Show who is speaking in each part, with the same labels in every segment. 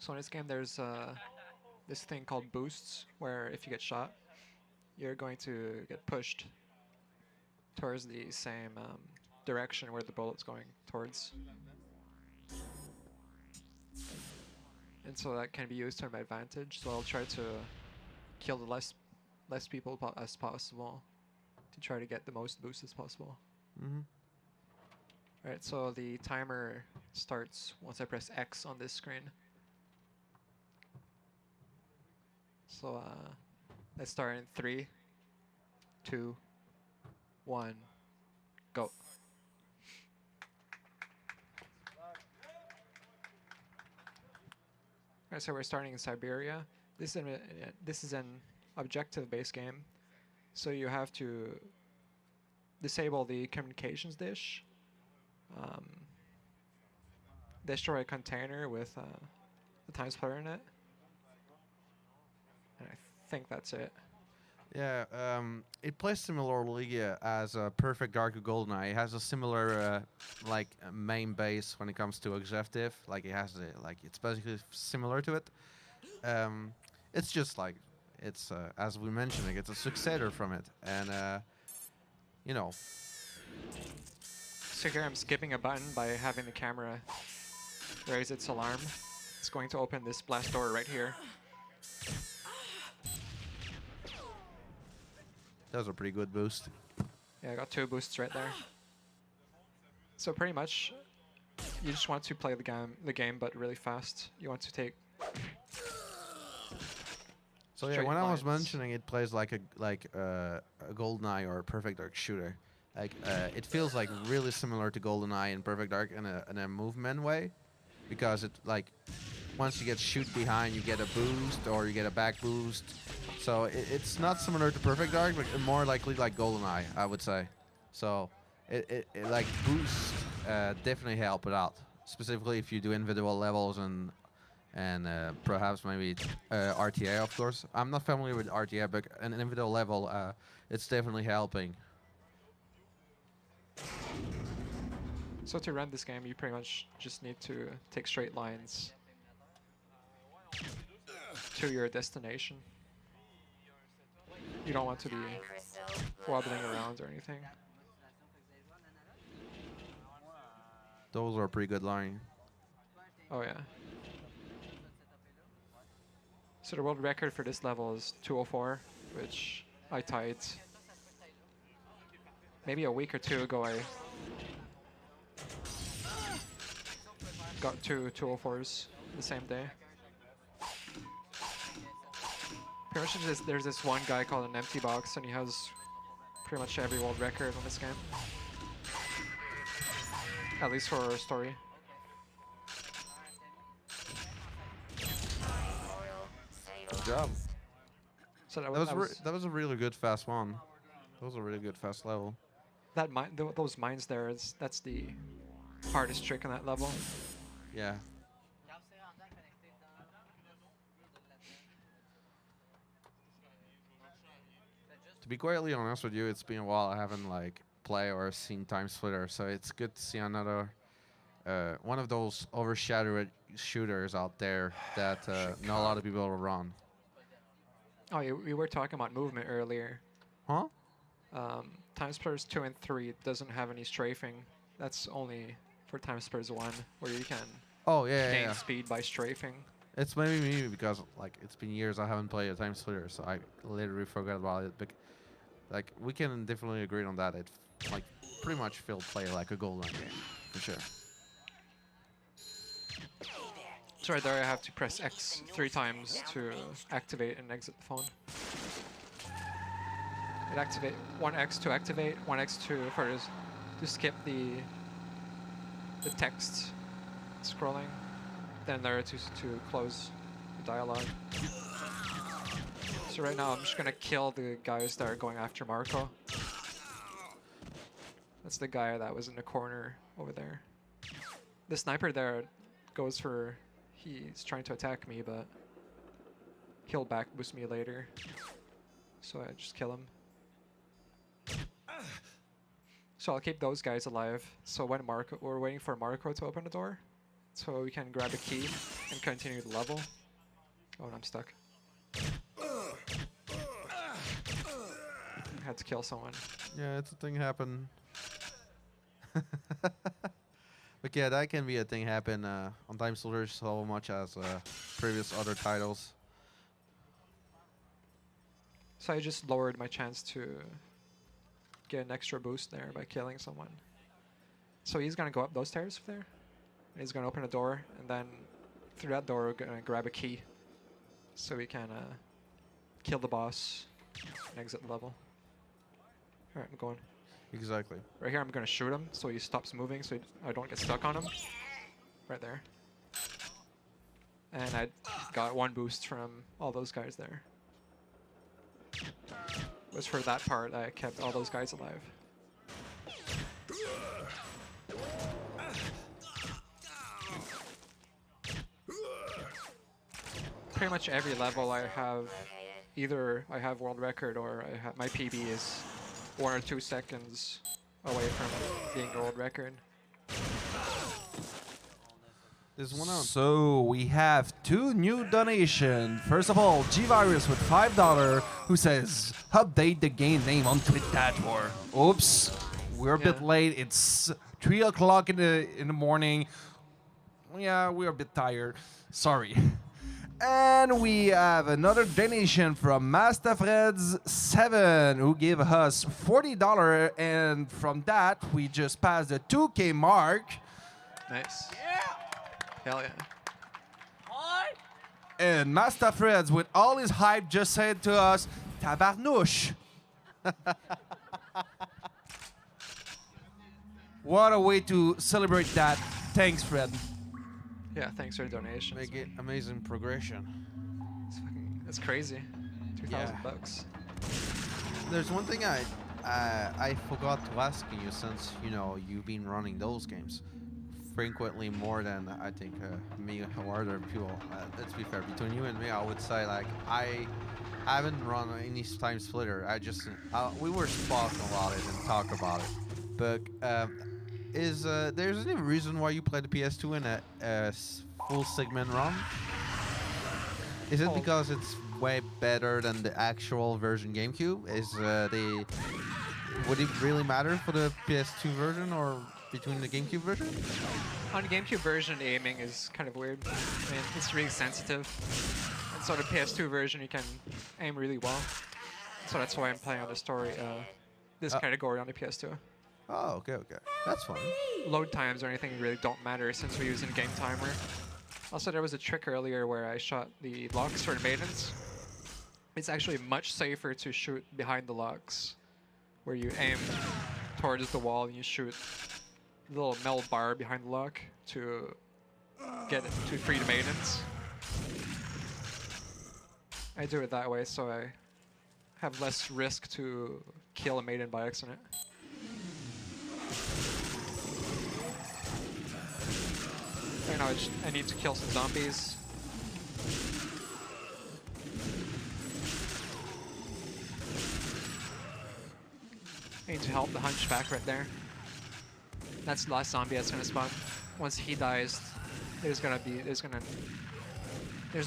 Speaker 1: So in this game, there's this thing called boosts, where if you get shot, you're going to get pushed towards the same direction where the bullet's going towards. And so that can be used to my advantage. So I'll try to kill the less people as possible to try to get the most boost as possible.
Speaker 2: Mm-hmm.
Speaker 1: Alright, so the timer starts once I press X on this screen. So let's start in 3, 2, 1, go. Alright, so we're starting in Siberia. This is an objective-based game, so you have to disable the communications dish, destroy a container with the TimeSplitter in it, and I think that's it.
Speaker 2: Yeah, it plays similarly as Perfect Dark or GoldenEye. It has a similar main base when it comes to objective. Like it has it's basically similar to it. It's just like it's as we mentioned, it's a successor from it, and you know.
Speaker 1: So here I'm skipping a button by having the camera raise its alarm. It's going to open this blast door right here.
Speaker 2: That was a pretty good boost.
Speaker 1: Yeah, I got 2 boosts right there. So pretty much, you just want to play the game, but really fast. You want to take.
Speaker 2: So yeah, when I was mentioning it plays like a GoldenEye or a Perfect Dark shooter, it feels like really similar to GoldenEye and Perfect Dark in a movement way, because it once you get shoot behind, you get a boost or you get a back boost. So it's not similar to Perfect Dark, but more likely like GoldenEye, I would say. So it like boosts definitely help it out, specifically if you do individual levels and perhaps maybe RTA, of course. I'm not familiar with RTA, but an individual level, it's definitely helping.
Speaker 1: So to run this game, you pretty much just need to take straight lines to your destination. You don't want to be wobbling around or anything.
Speaker 2: Those are a pretty good line.
Speaker 1: Oh yeah. So the world record for this level is 204, which I tied maybe a week or 2 ago. I got 2 204s the same day. Pretty much there's this one guy called an empty box, and he has pretty much every world record on this game. At least for our story.
Speaker 2: Good job.
Speaker 1: So
Speaker 2: that was a really good fast one. That was a really good fast level.
Speaker 1: That those mines there, that's the hardest trick on that level.
Speaker 2: Yeah. To be quietly honest with you, it's been a while I haven't play or seen TimeSplitters, so it's good to see another one of those overshadowed shooters out there that not a lot of people will run.
Speaker 1: Oh, we were talking about movement earlier.
Speaker 2: Huh?
Speaker 1: TimeSplitters 2 and 3 doesn't have any strafing. That's only for TimeSplitters 1, where you can gain speed by strafing.
Speaker 2: It's maybe me because it's been years I haven't played a TimeSplitter, so I literally forgot about it. But we can definitely agree on that. It pretty much feels play like a GoldenEye game for sure.
Speaker 1: So right there, I have to press X 3 times to activate and exit the phone. It activate 1X to activate, 1X to skip the text scrolling, then there to close the dialogue. So right now I'm just gonna kill the guys that are going after Marco. That's the guy that was in the corner over there. The sniper there goes for, he's trying to attack me, but he'll back boost me later. So I just kill him. So I'll keep those guys alive. So when we're waiting for Marco to open the door, so we can grab a key and continue the level. Oh, and I'm stuck. I had to kill someone.
Speaker 2: Yeah, it's a thing happen. But yeah, that can be a thing happen on TimeSplitters so much as previous other titles.
Speaker 1: So I just lowered my chance to get an extra boost there by killing someone. So he's gonna go up those stairs there, and he's gonna open a door, and then through that door we're gonna grab a key, so we can kill the boss and exit the level. All right, I'm going.
Speaker 2: Exactly.
Speaker 1: Right here, I'm gonna shoot him so he stops moving, so I don't get stuck on him. Right there. And I got 1 boost from all those guys there. It was for that part that I kept all those guys alive. Pretty much every level I have either I have world record or I have my PB is 1 or 2 seconds away from being world record.
Speaker 2: There's one out.
Speaker 3: So we have 2 new donations. First of all, G-Virus with $5 who says, update the game name on Twitter. Oops, we're a bit late. It's 3 o'clock in the morning. Yeah, we're a bit tired. Sorry. And we have another donation from MasterFreds7 who gave us $40, and from that we just passed the 2K mark.
Speaker 1: Nice. Yeah. Hell yeah.
Speaker 3: And MasterFreds with all his hype just said to us, tabarnouche. What a way to celebrate that. Thanks, Fred.
Speaker 1: Yeah, thanks for the donation.
Speaker 2: Make it amazing progression.
Speaker 1: It's crazy. 2,000
Speaker 2: Yeah.
Speaker 1: bucks.
Speaker 2: There's one thing I forgot to ask you, since you've been running those games frequently more than I think me or other people. Let's be fair, between you and me, I would say like I haven't run any time splitter. I just we were talking about it and talk about it, but is there's any reason why you play the PS2 in a full segment run? Is it because it's way better than the actual version GameCube? Would it really matter for the PS2 version or between the GameCube version?
Speaker 1: On the GameCube version, the aiming is kind of weird. I mean, it's really sensitive. And so the PS2 version, you can aim really well. So that's why I'm playing on the story, this category on the PS2.
Speaker 2: Oh, okay. That's fine.
Speaker 1: Load times or anything really don't matter since we're using game timer. Also, there was a trick earlier where I shot the locks for the maidens. It's actually much safer to shoot behind the locks, where you aim towards the wall and you shoot the little metal bar behind the lock to get it to free the maidens. I do it that way so I have less risk to kill a maiden by accident. Right now I need to kill some zombies. I need to help the hunchback right there. That's the last zombie that's gonna spawn. Once he dies, there's a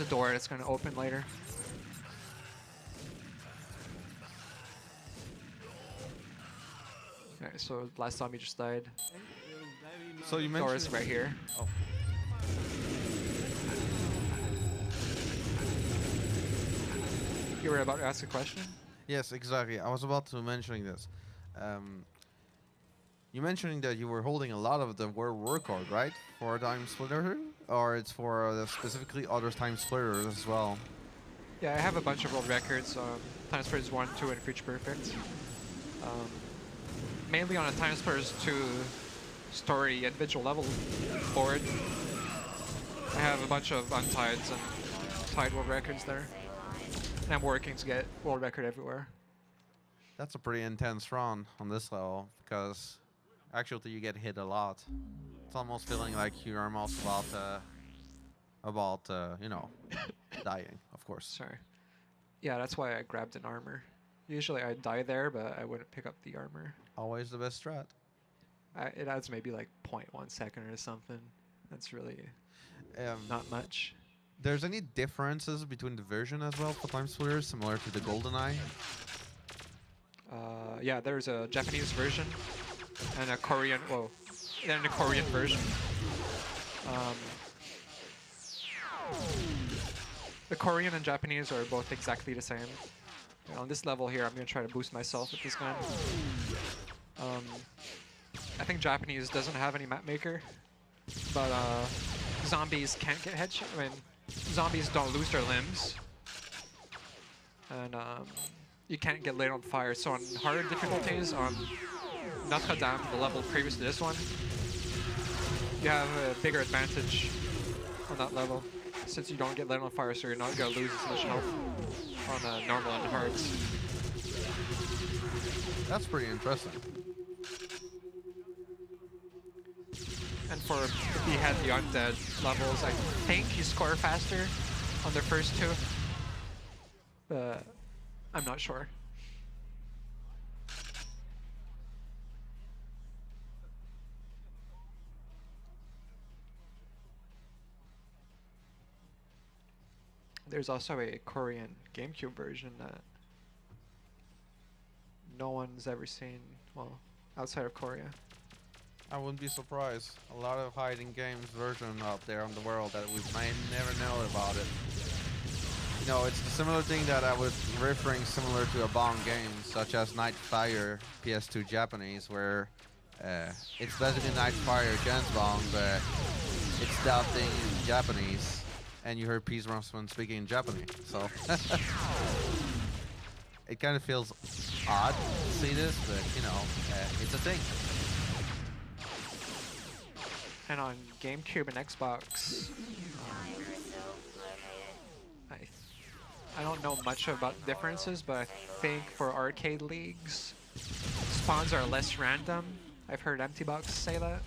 Speaker 1: door that's gonna open later. Alright, so last zombie just died.
Speaker 2: So you mentioned...
Speaker 1: Door is right here.
Speaker 2: Oh.
Speaker 1: You were about to ask a question?
Speaker 2: Yes, exactly. I was about to mention this. You mentioning that you were holding a lot of the world record, right? For time splitter, or it's for specifically other time splitters as well?
Speaker 1: Yeah, I have a bunch of world records. TimeSplitters 1, 2, and Future Perfect. Mainly on a TimeSplitters 2 story individual level board. I have a bunch of untieds and tied world records there. And I'm working to get world record everywhere.
Speaker 2: That's a pretty intense run on this level, because actually you get hit a lot. It's almost feeling like you're almost about dying, of course.
Speaker 1: Sorry. Yeah, that's why I grabbed an armor. Usually I'd die there, but I wouldn't pick up the armor.
Speaker 2: Always the best strat.
Speaker 1: It adds maybe like 0.1 second or something. That's really
Speaker 2: Um,
Speaker 1: not much.
Speaker 2: There's any differences between the version as well for TimeSplitters, similar to the GoldenEye?
Speaker 1: Yeah, there's a Japanese version and a Korean. Whoa, and a Korean version. The Korean and Japanese are both exactly the same. And on this level here, I'm gonna try to boost myself with this gun. I think Japanese doesn't have any map maker, but zombies can't get headshot. I mean, zombies don't lose their limbs, and you can't get lit on fire. So on harder difficulties, on Notre Dame, the level previous to this one, you have a bigger advantage on that level, since you don't get lit on fire, so you're not gonna lose as much health on normal and hards.
Speaker 2: That's pretty interesting.
Speaker 1: And for if you had the undead levels, I think you score faster on the first two, but I'm not sure. There's also a Korean GameCube version that no one's ever seen, well, outside of Korea.
Speaker 2: I wouldn't be surprised. A lot of hiding games version out there in the world that we may never know about it. You know, it's a similar thing that I was referring similar to a Bong game, such as Nightfire PS2 Japanese, where it's basically Nightfire Gens Bong, but it's dubbed in Japanese, and you heard Peace Russman speaking in Japanese. So it kind of feels odd to see this, but you know, it's a thing.
Speaker 1: And on GameCube and Xbox, I don't know much about differences, but I think for arcade leagues, spawns are less random. I've heard EmptyBox say that.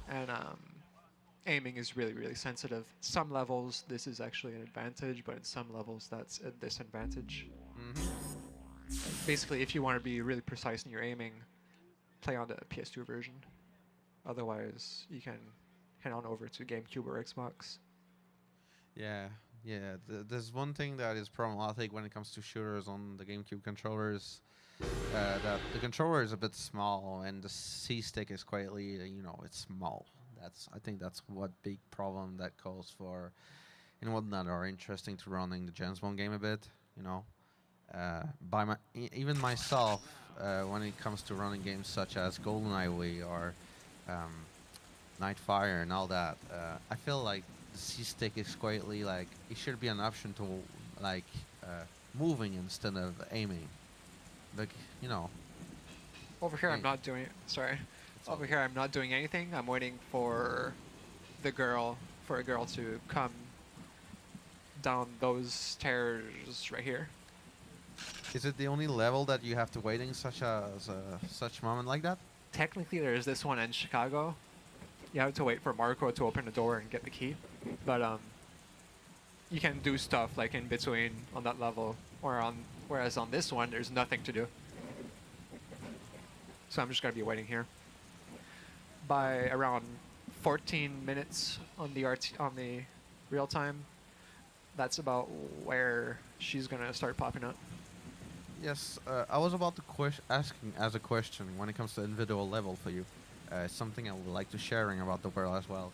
Speaker 1: And aiming is really, really sensitive. Some levels, this is actually an advantage, but in some levels, that's a disadvantage. Basically, if you want to be really precise in your aiming, play on the PS2 version. Otherwise, you can head on over to GameCube or Xbox.
Speaker 2: Yeah. There's one thing that is problematic when it comes to shooters on the GameCube controllers. That the controller is a bit small and the C stick is quietly, you know, it's small. I think that's what big problem that calls for, and whatnot are interesting to running the James Bond game a bit. You know, even myself, when it comes to running games such as GoldenEye Wii or Nightfire and all that, I feel like the C stick is quietly like it should be an option to like moving instead of aiming. Like, you know.
Speaker 1: Over here, I'm not doing. Sorry. Over here, I'm not doing anything. I'm waiting for a girl to come down those stairs right here.
Speaker 2: Is it the only level that you have to wait in such moment like that?
Speaker 1: Technically, there's this one in Chicago. You have to wait for Marco to open the door and get the key. But you can do stuff like in between on that level, whereas on this one, there's nothing to do. So I'm just gonna be waiting here. By around 14 minutes on the real time, that's about where she's gonna start popping up.
Speaker 2: Yes, I was about to asking as a question when it comes to individual level for you. Something I would like to sharing about the world as well.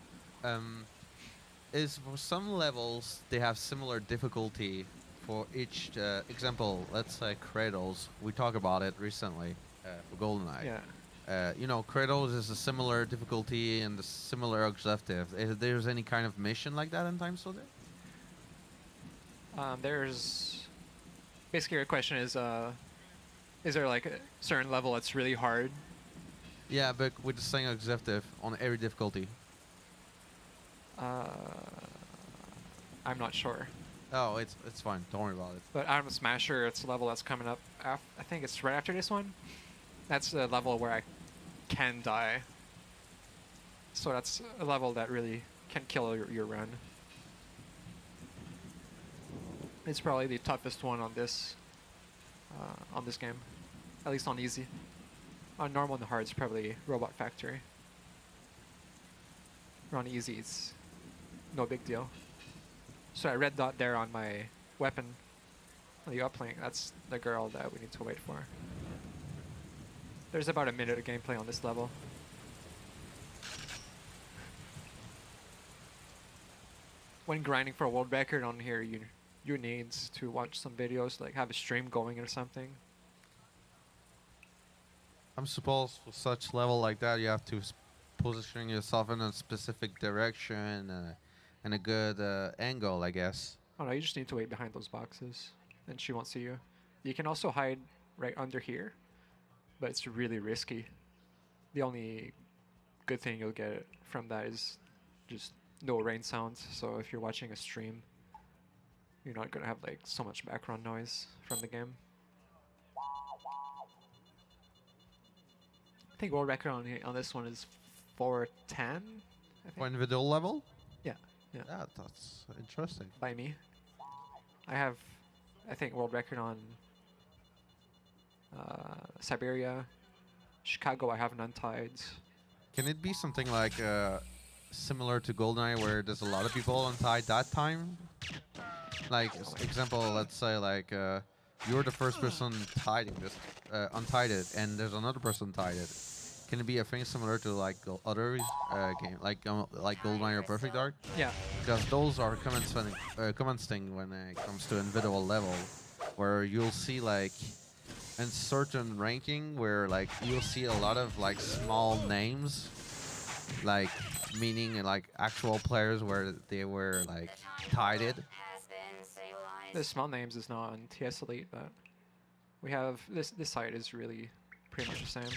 Speaker 2: Is for some levels they have similar difficulty for each example. Let's say Cradles. We talked about it recently for GoldenEye.
Speaker 1: Yeah.
Speaker 2: You know, Cradles is a similar difficulty and a similar objective. Is there's any kind of mission like that in TimeSplitters?
Speaker 1: There's basically your question is there like a certain level that's really hard?
Speaker 2: Yeah, but with the same objective on every difficulty.
Speaker 1: I'm not sure.
Speaker 2: Oh, it's fine. Don't worry about it.
Speaker 1: But I'm a Smasher. It's a level that's coming up. I think it's right after this one. That's the level where I can die. So that's a level that really can kill your run. It's probably the toughest one on this game, at least on easy. On normal and hard, it's probably Robot Factory. run easy, it's no big deal. So a red dot there on my weapon on the uplink, that's the girl that we need to wait for. There's about a minute of gameplay on this level. When grinding for a world record on here, you need to watch some videos, like have a stream going or something.
Speaker 2: I'm supposed for such level like that, you have to position yourself in a specific direction and a good angle, I guess.
Speaker 1: Oh no, you just need to wait behind those boxes, and she won't see you. You can also hide right under here, but it's really risky. The only good thing you'll get from that is just no rain sounds. So if you're watching a stream, you're not gonna have like so much background noise from the game. I think world record on this one is 410. I think.
Speaker 2: For individual level?
Speaker 1: Yeah, yeah.
Speaker 2: Yeah, that's interesting.
Speaker 1: By me. I have, I think, world record on Siberia, Chicago. I have an untied.
Speaker 2: Can it be something like similar to GoldenEye, where there's a lot of people untied that time? Like, example, let's say like you're the first person untied it, and there's another person tied it. Can it be a thing similar to like other game, like GoldenEye or Perfect Dark?
Speaker 1: Yeah.
Speaker 2: Because those are comments thing when it comes to individual level, where you'll see like in certain ranking where like you'll see a lot of like small names, like meaning like actual players where they were like tied.
Speaker 1: The small names is not on TS Elite, but we have this site is really pretty much the same.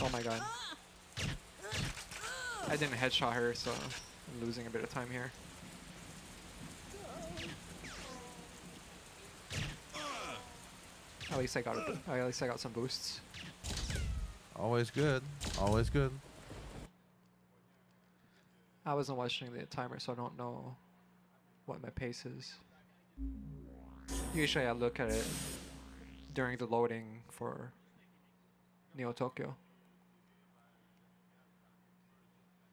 Speaker 1: Oh my god. I didn't headshot her, so I'm losing a bit of time here. At least I got some boosts.
Speaker 2: Always good. Always good.
Speaker 1: I wasn't watching the timer, so I don't know what my pace is. Usually I look at it during the loading for Neo Tokyo.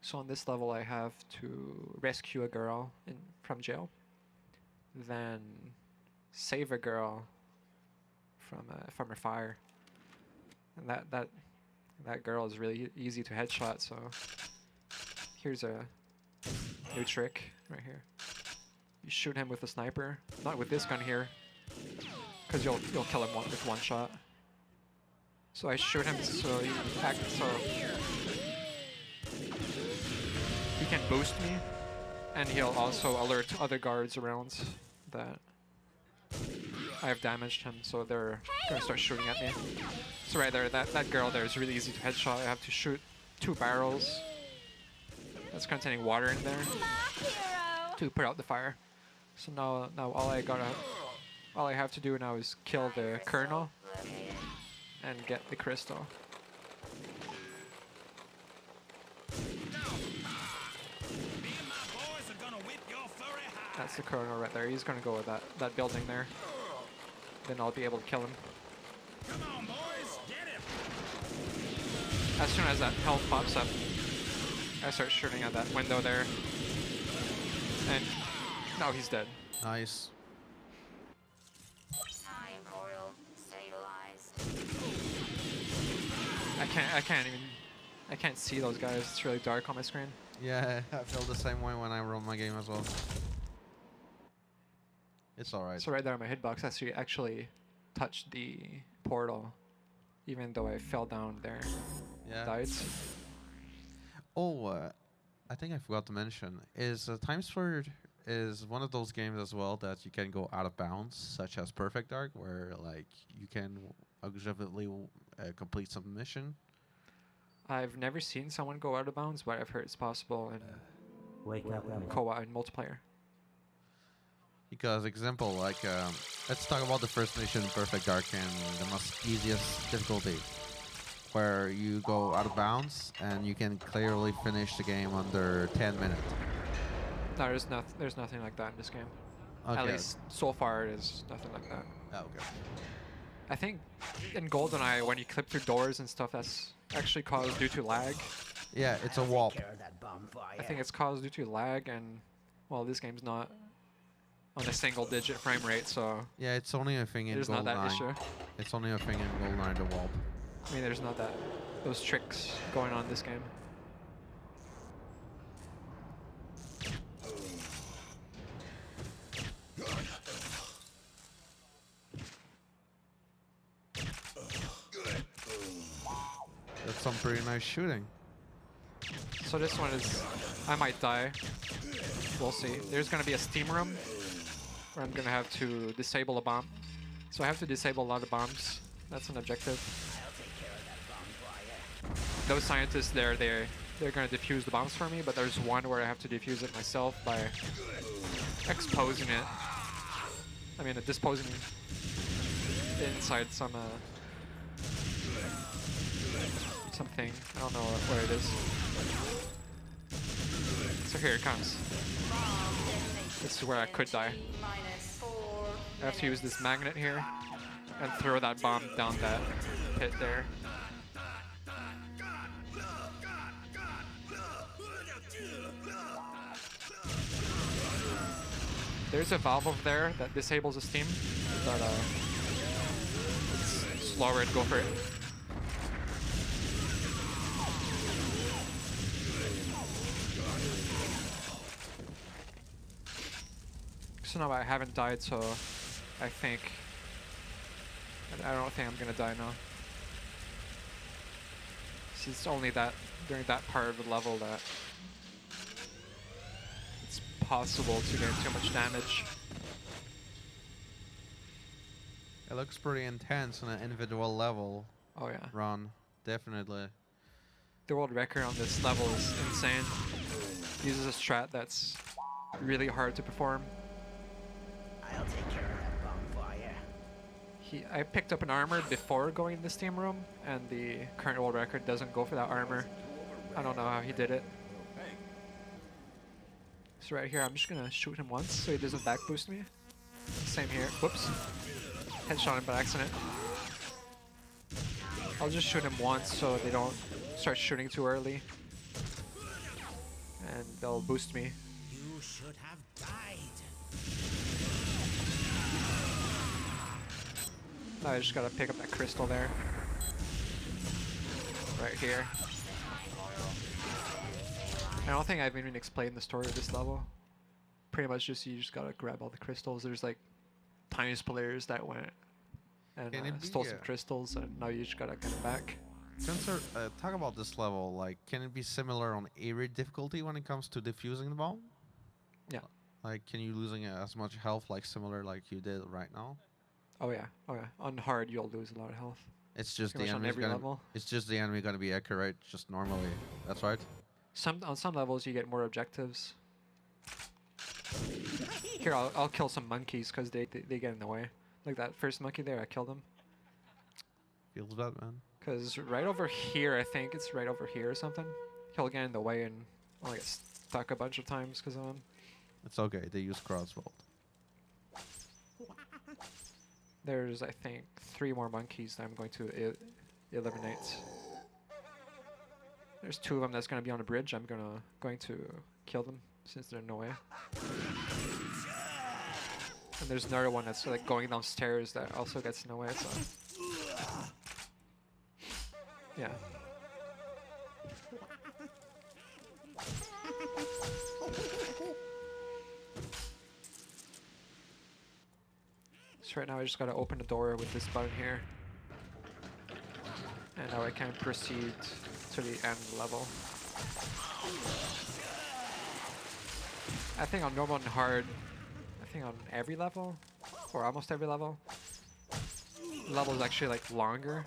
Speaker 1: So on this level I have to rescue a girl from jail, then save a girl from a fire, and that girl is really easy to headshot. So here's a new trick right here. You shoot him with a sniper, not with this gun here, because you'll kill him with one shot. So I shoot him so he can boost me, and he'll also alert other guards around that I have damaged him, so they're gonna start shooting at me. So right there, that girl there is really easy to headshot. I have to shoot 2 barrels that's containing water in there to put out the fire. So now all I have to do now is kill the colonel and get the crystal. That's the colonel right there. He's gonna go with that building there. Then I'll be able to kill him.
Speaker 4: Come on, boys, get him.
Speaker 1: As soon as that health pops up, I start shooting at that window there. And now he's dead.
Speaker 2: Nice.
Speaker 5: Time portal stabilized.
Speaker 1: I can't see those guys. It's really dark on my screen.
Speaker 2: Yeah, I feel the same way when I run my game as well. It's alright.
Speaker 1: So right there on my hitbox, I actually touched the portal, even though I fell down there.
Speaker 2: Yeah.
Speaker 1: Died.
Speaker 2: Oh, I think I forgot to mention, is TimeSplitters is one of those games as well that you can go out of bounds, such as Perfect Dark, where like you can aggressively complete some mission.
Speaker 1: I've never seen someone go out of bounds, but I've heard it's possible in
Speaker 6: Wake up,
Speaker 1: co-op and multiplayer.
Speaker 2: Because example, like let's talk about the first mission in Perfect Dark and the most easiest difficulty, where you go out of bounds and you can clearly finish the game under 10 minutes.
Speaker 1: No, there's nothing like that in this game.
Speaker 2: Okay.
Speaker 1: At least so far, there's nothing like that.
Speaker 2: Oh, okay.
Speaker 1: I think in GoldenEye, when you clip through doors and stuff, that's actually caused due to lag.
Speaker 2: Yeah, it's a warp.
Speaker 1: I think it's caused due to lag, and well, this game's not on a single-digit frame rate, so
Speaker 2: Yeah, it's only a thing in
Speaker 1: there's not that
Speaker 2: GoldenEye.
Speaker 1: issue.
Speaker 2: It's only a thing in GoldenEye, the warp.
Speaker 1: I mean, there's not those tricks going on in this game.
Speaker 2: That's some pretty nice shooting.
Speaker 1: So this one is, I might die. We'll see. There's gonna be a steam room where I'm gonna have to disable a bomb. So I have to disable a lot of bombs. That's an objective. Those scientists there, they're gonna defuse the bombs for me, but there's one where I have to defuse it myself by exposing it. I mean, disposing inside something. I don't know where it is. So here it comes. This is where I could die. I have to use this magnet here and throw that bomb down that pit there. There's a valve over there that disables the steam, but it's slower to go for it. So now I haven't died, so I think I don't think I'm gonna die now. It's only that during that part of the level that it's possible to get too much damage.
Speaker 2: It looks pretty intense on an individual level.
Speaker 1: Oh yeah.
Speaker 2: Run, definitely.
Speaker 1: The world record on this level is insane. Uses a strat that's really hard to perform.
Speaker 6: I'll take care of that bomb for you.
Speaker 1: I picked up an armor before going in the steam room, and the current world record doesn't go for that armor. I don't know how he did it. So right here, I'm just gonna shoot him once so he doesn't back boost me. Same here. Whoops. Headshot him by accident. I'll just shoot him once so they don't start shooting too early. And they'll boost me.
Speaker 6: You should have died.
Speaker 1: Now I just gotta pick up that crystal there. Right here. I don't think I've even explained the story of this level. Pretty much just you just gotta grab all the crystals. There's like TimeSplitters that went and stole some crystals, and now you just gotta get them back.
Speaker 2: Spencer, talk about this level. Like, can it be similar on area difficulty when it comes to defusing the bomb?
Speaker 1: Yeah.
Speaker 2: Like, can you losing as much health like similar like you did right now?
Speaker 1: Oh yeah. Oh yeah. On hard, you'll lose a lot of health.
Speaker 2: It's just
Speaker 1: Pretty
Speaker 2: the
Speaker 1: much on
Speaker 2: enemy
Speaker 1: every level.
Speaker 2: It's just the enemy gonna be accurate just normally. That's right.
Speaker 1: On some levels, you get more objectives. Here, I'll kill some monkeys because they get in the way. Like that first monkey there, I killed him.
Speaker 2: Feels bad, man.
Speaker 1: Because right over here, I think it's right over here or something. He'll get in the way and I'll get stuck a bunch of times because of him.
Speaker 2: It's okay. They use crossbow.
Speaker 1: There's, I think, 3 more monkeys that I'm going to eliminate. There's 2 of them that's going to be on the bridge. I'm going to kill them since they're in the way. And there's another one that's like going downstairs that also gets in the way. So yeah. So right now I just gotta open the door with this button here. And now I can proceed to the end level. I think on normal and hard, I think on every level, or almost every level, the level is actually like longer.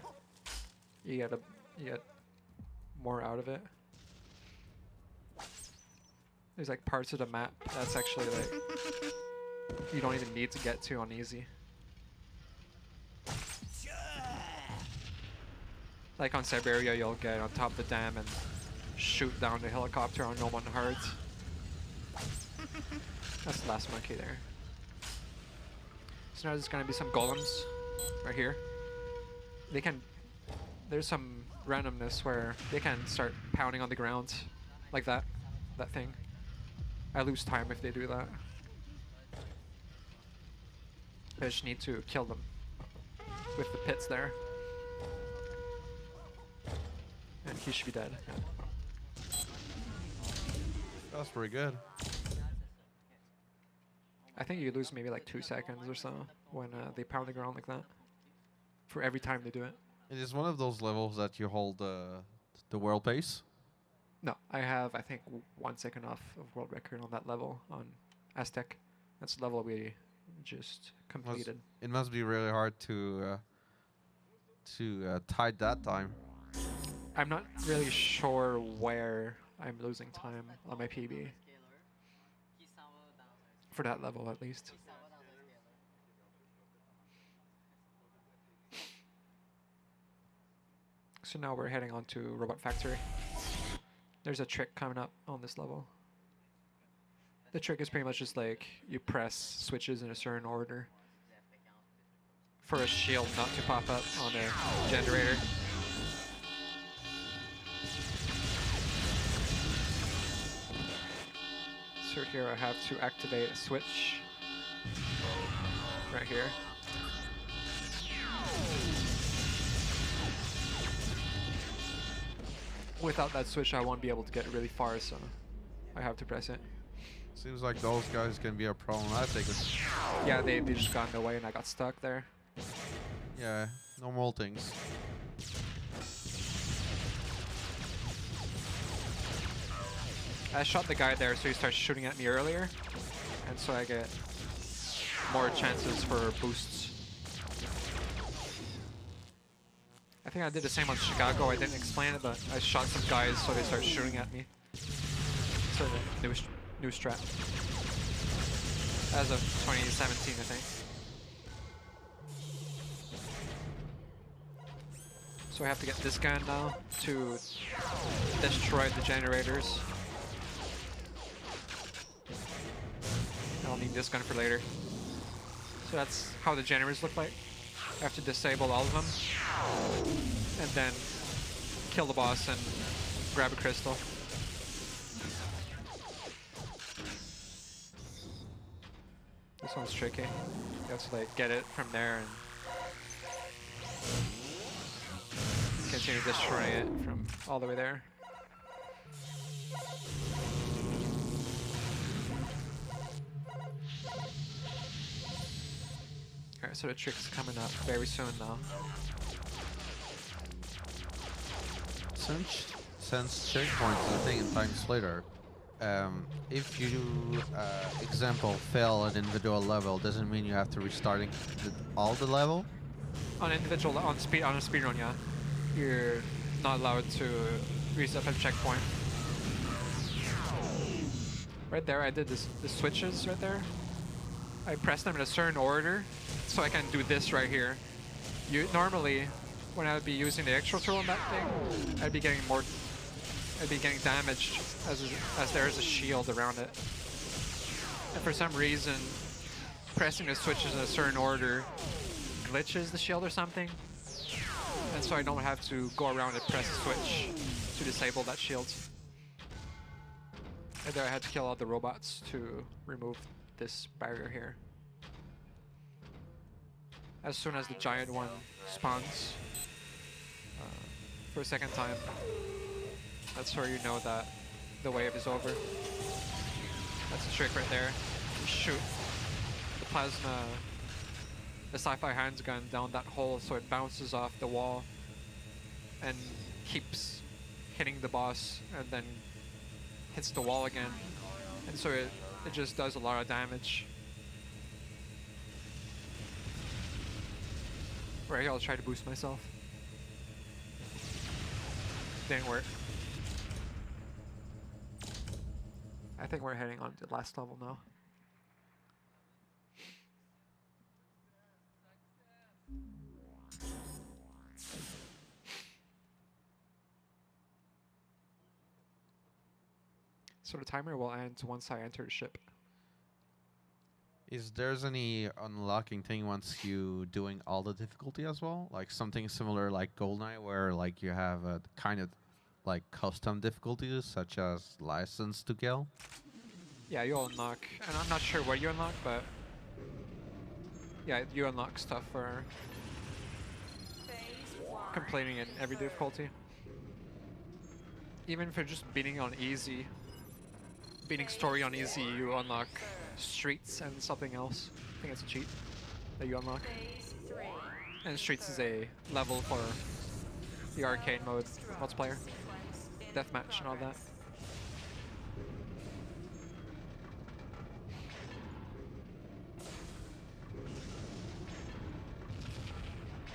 Speaker 1: You get more out of it. There's like parts of the map that's actually like you don't even need to get to on easy. Like on Siberia, you'll get on top of the dam and shoot down the helicopter on normal and hard. That's the last monkey there. So now there's gonna be some golems right here. they can. There's some randomness where they can start pounding on the ground, like that thing. I lose time if they do that. I just need to kill them with the pits there. And he should be dead. Yeah.
Speaker 2: That's pretty good.
Speaker 1: I think you lose maybe like 2 seconds or so when they pound the ground like that. For every time they do it.
Speaker 2: It is one of those levels that you hold the world pace.
Speaker 1: No, I have, I think, 1 second off of world record on that level on Aztec. That's the level we just completed.
Speaker 2: It must be really hard to tide that time.
Speaker 1: I'm not really sure where I'm losing time on my PB. For that level, at least. So now we're heading on to Robot Factory. There's a trick coming up on this level. The trick is pretty much just like you press switches in a certain order for a shield not to pop up on a generator. So here I have to activate a switch right here. Without that switch, I won't be able to get really far, so I have to press it.
Speaker 2: Seems like those guys can be a problematic.
Speaker 1: Yeah, they just got in the way and I got stuck there.
Speaker 2: Yeah, normal things.
Speaker 1: I shot the guy there, so he starts shooting at me earlier, and so I get more chances for boosts. I think I did the same on Chicago. I didn't explain it, but I shot some guys, so they start shooting at me. So the new strat. As of 2017, I think. So I have to get this gun now to destroy the generators. I'll need this gun for later. So that's how the generators look like. I have to disable all of them. And then kill the boss and grab a crystal. This one's tricky. You have to like get it from there and continue destroying it from all the way there. Alright, so the trick's coming up very soon now.
Speaker 2: Since checkpoints is a thing in TimeSplitter, if you, example, fail an individual level, doesn't mean you have to restart all the level?
Speaker 1: On individual, on a speedrun, yeah. You're not allowed to reset a checkpoint. Right there, I did the switches right there. I pressed them in a certain order, so I can do this right here. Normally, when I would be using the extra tool on that thing, I'd be getting damaged as there is a shield around it. And for some reason, pressing the switches in a certain order glitches the shield or something. And so I don't have to go around and press a switch to disable that shield. And there I had to kill all the robots to remove this barrier here. As soon as the giant one spawns for a second time, that's where you know that the wave is over. That's the trick right there. You shoot the plasma, the sci-fi handgun down that hole so it bounces off the wall and keeps hitting the boss and then hits the wall again. And so it just does a lot of damage. Right here, I'll try to boost myself. Didn't work. I think we're heading on to the last level now. So the timer will end once I enter the ship.
Speaker 2: Is there's any unlocking thing once you doing all the difficulty as well? Like something similar like GoldenEye where like you have a kind of like custom difficulties such as license to kill?
Speaker 1: Yeah, you unlock, and I'm not sure what you unlock, but yeah, you unlock stuff for completing in every difficulty. Even for just beating on easy, beating story on easy, you unlock streets and something else. I think it's a cheat that you unlock. And streets is a level for the arcade mode multiplayer, deathmatch and all that.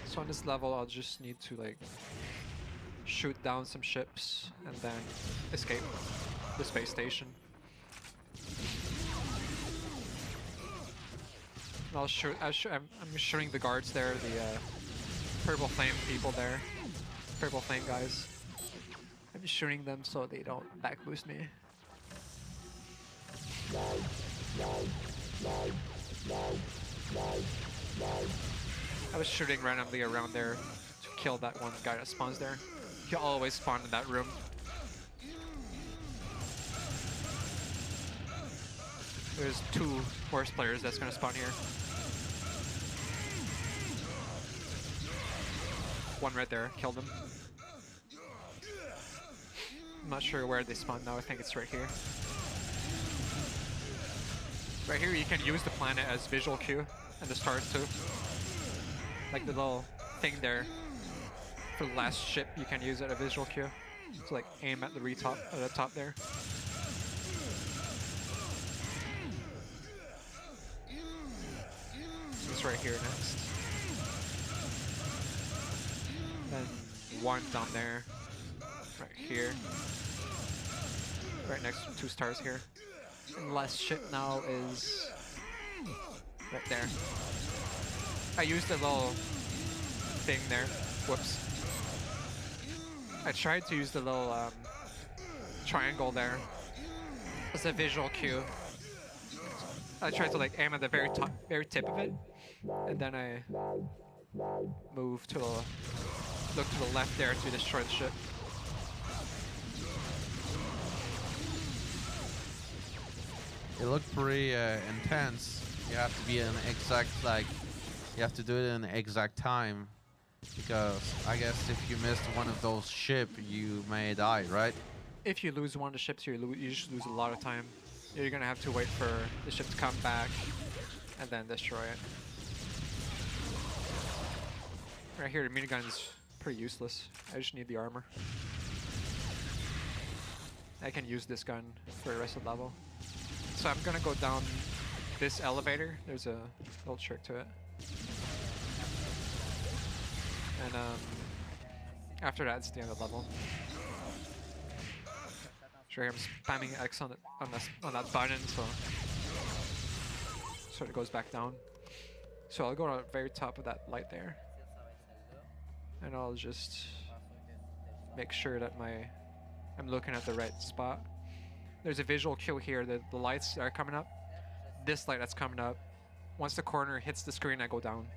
Speaker 1: So on this level, I'll just need to like shoot down some ships and then escape the space station. And I'll shoot. I'm shooting the guards there, the purple flame people there, purple flame guys. I'm just shooting them so they don't back boost me. I was shooting randomly around there to kill that one guy that spawns there. He'll always spawn in that room. There's 2 horse players that's gonna spawn here. One right there, killed him. I'm not sure where they spawn now, I think it's right here. Right here you can use the planet as visual cue, and the stars too. Like the little thing there for the last ship, you can use it as a visual cue. So like aim at the top there. It's right here next. Then one down there. Right here. Right next to 2 stars here. And the last ship now is right there. I used a little thing there. Whoops. I tried to use the little triangle there as a visual cue. I tried to like aim at the very top, very tip of it, and then I move to look to the left there to destroy the ship.
Speaker 2: It looked pretty intense. You have to be an exact you have to do it in an exact time, because I guess if you missed one of those ships, you may die, right?
Speaker 1: If you lose one of the ships, you just lose a lot of time. You're gonna have to wait for the ship to come back and then destroy it. Right here, the minigun's pretty useless. I just need the armor. I can use this gun for the rest of the level. So I'm gonna go down this elevator. There's a little trick to it. And after that, it's the end of the level. Sure, I'm spamming X on that button, so it goes back down. So I'll go to the very top of that light there, and I'll just make sure that I'm looking at the right spot. There's a visual cue here that the lights that are coming up. This light that's coming up. Once the corner hits the screen, I go down.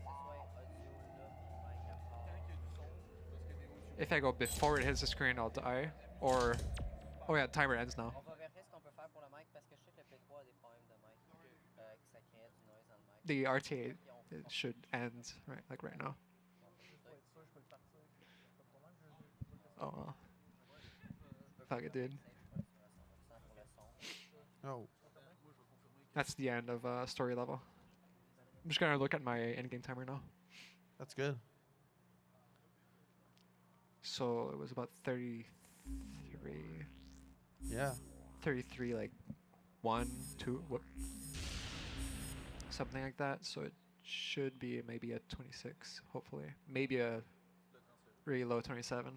Speaker 1: If I go before it hits the screen, I'll die. Or, oh yeah, timer ends now. The RTA it should end right now. Oh, well. Fuck it, dude.
Speaker 2: Oh.
Speaker 1: That's the end of story level. I'm just gonna look at my endgame timer now.
Speaker 2: That's good.
Speaker 1: So it was about 33.
Speaker 2: Yeah.
Speaker 1: 33, like 1, 2, whoop. Something like that. So it should be maybe a 26, hopefully. Maybe a really low 27.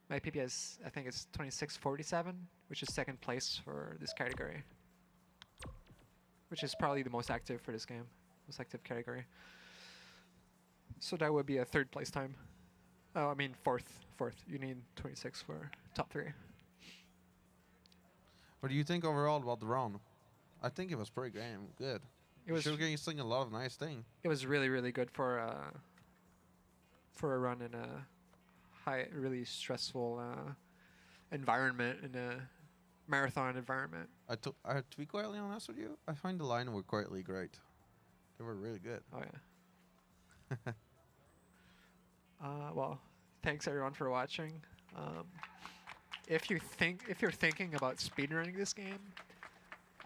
Speaker 1: My PPS, I think it's 2647, which is 2nd place for this category. Which is probably the most active for this game. Most active category. So that would be a 3rd place time. Oh, I mean 4th. You need 26 for top 3.
Speaker 2: What do you think overall about the round? I think it was pretty good.
Speaker 1: It was
Speaker 2: showcasing a lot of nice things.
Speaker 1: It was really, really good for a run in a really stressful environment, in a marathon environment.
Speaker 2: To be quite honest with you, I find the line were quietly great. They were really good.
Speaker 1: Oh yeah. Well, thanks everyone for watching. If you're thinking about speedrunning this game,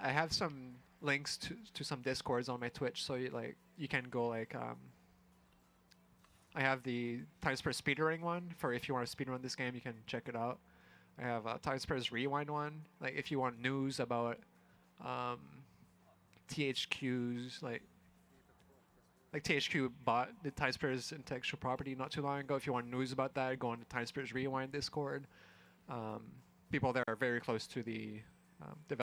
Speaker 1: I have some links to some discords on my Twitch, so you can go like I have the TimeSplitters speedrunning one for if you want to speedrun this game, you can check it out. I have a TimeSplitters rewind one, like if you want news about THQ's like THQ bought the TimeSplitters intellectual property not too long ago. If you want news about that, go on the TimeSplitters rewind Discord. People there are very close to the development.